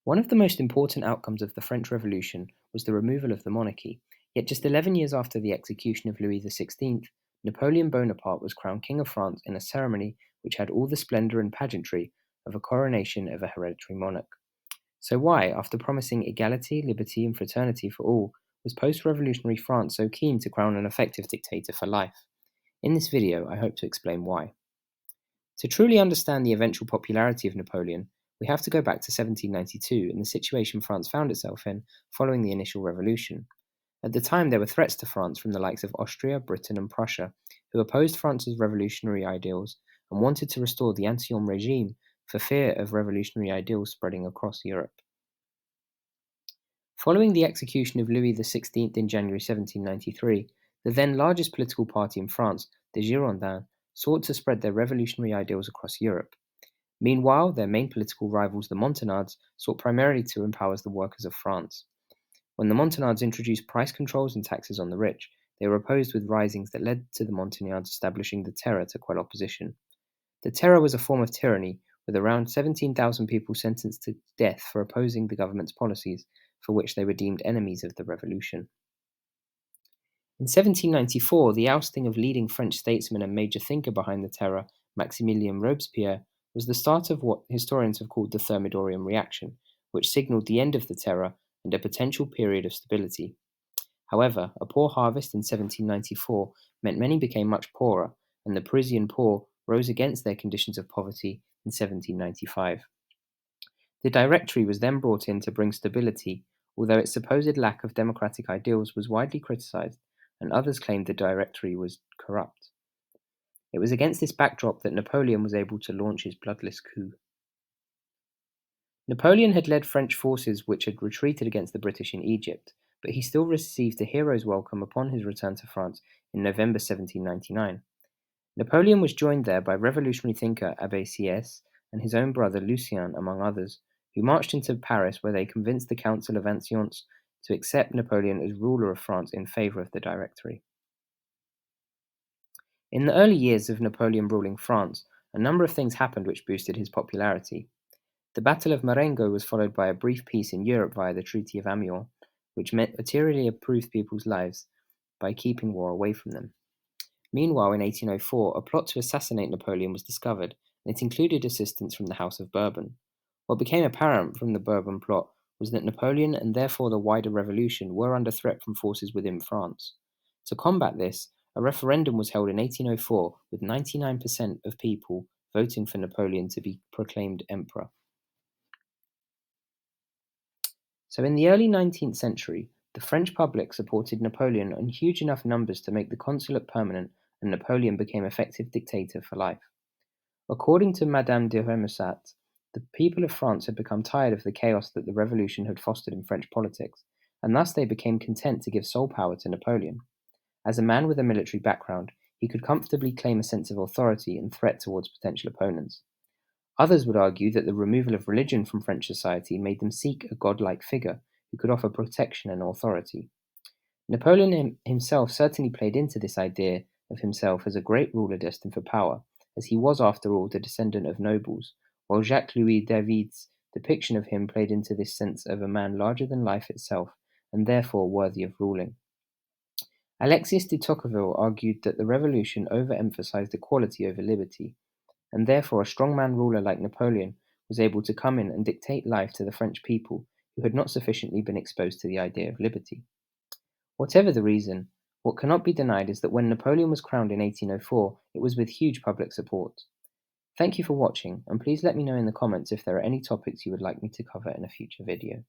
One of the most important outcomes of the French Revolution was the removal of the monarchy, yet just 11 years after the execution of Louis XVI, Napoleon Bonaparte was crowned King of France in a ceremony which had all the splendour and pageantry of a coronation of a hereditary monarch. So why, after promising equality, liberty and fraternity for all, was post-revolutionary France so keen to crown an effective dictator for life? In this video, I hope to explain why. To truly understand the eventual popularity of Napoleon, we have to go back to 1792 and the situation France found itself in following the initial revolution. At the time, there were threats to France from the likes of Austria, Britain, and Prussia, who opposed France's revolutionary ideals and wanted to restore the Ancien regime for fear of revolutionary ideals spreading across Europe. Following the execution of Louis XVI in January 1793, the then largest political party in France, the Girondins, sought to spread their revolutionary ideals across Europe. Meanwhile, their main political rivals, the Montagnards, sought primarily to empower the workers of France. When the Montagnards introduced price controls and taxes on the rich, they were opposed with risings that led to the Montagnards establishing the Terror to quell opposition. The Terror was a form of tyranny, with around 17,000 people sentenced to death for opposing the government's policies, for which they were deemed enemies of the revolution. In 1794, the ousting of leading French statesman and major thinker behind the Terror, Maximilien Robespierre, was the start of what historians have called the Thermidorian reaction, which signalled the end of the Terror and a potential period of stability. However, a poor harvest in 1794 meant many became much poorer, and the Parisian poor rose against their conditions of poverty in 1795. The Directory was then brought in to bring stability, although its supposed lack of democratic ideals was widely criticised, and others claimed the Directory was corrupt. It was against this backdrop that Napoleon was able to launch his bloodless coup. Napoleon had led French forces which had retreated against the British in Egypt, but he still received a hero's welcome upon his return to France in November 1799. Napoleon was joined there by revolutionary thinker Abbé Sieyès and his own brother Lucien, among others, who marched into Paris where they convinced the Council of Ancients to accept Napoleon as ruler of France in favour of the Directory. In the early years of Napoleon ruling France, a number of things happened which boosted his popularity. The Battle of Marengo was followed by a brief peace in Europe via the Treaty of Amiens, which materially improved people's lives by keeping war away from them. Meanwhile, in 1804, a plot to assassinate Napoleon was discovered, and it included assistance from the House of Bourbon. What became apparent from the Bourbon plot was that Napoleon and therefore the wider revolution were under threat from forces within France. To combat this, a referendum was held in 1804 with 99% of people voting for Napoleon to be proclaimed emperor. So in the early 19th century, the French public supported Napoleon in huge enough numbers to make the consulate permanent, and Napoleon became effective dictator for life. According to Madame de Rémusat, the people of France had become tired of the chaos that the revolution had fostered in French politics, and thus they became content to give sole power to Napoleon. As a man with a military background, he could comfortably claim a sense of authority and threat towards potential opponents. Others would argue that the removal of religion from French society made them seek a godlike figure who could offer protection and authority. Napoleon himself certainly played into this idea of himself as a great ruler destined for power, as he was, after all, the descendant of nobles, while Jacques-Louis David's depiction of him played into this sense of a man larger than life itself, and therefore worthy of ruling. Alexis de Tocqueville argued that the revolution overemphasized equality over liberty, and therefore a strongman ruler like Napoleon was able to come in and dictate life to the French people who had not sufficiently been exposed to the idea of liberty. Whatever the reason, what cannot be denied is that when Napoleon was crowned in 1804, it was with huge public support. Thank you for watching, and please let me know in the comments if there are any topics you would like me to cover in a future video.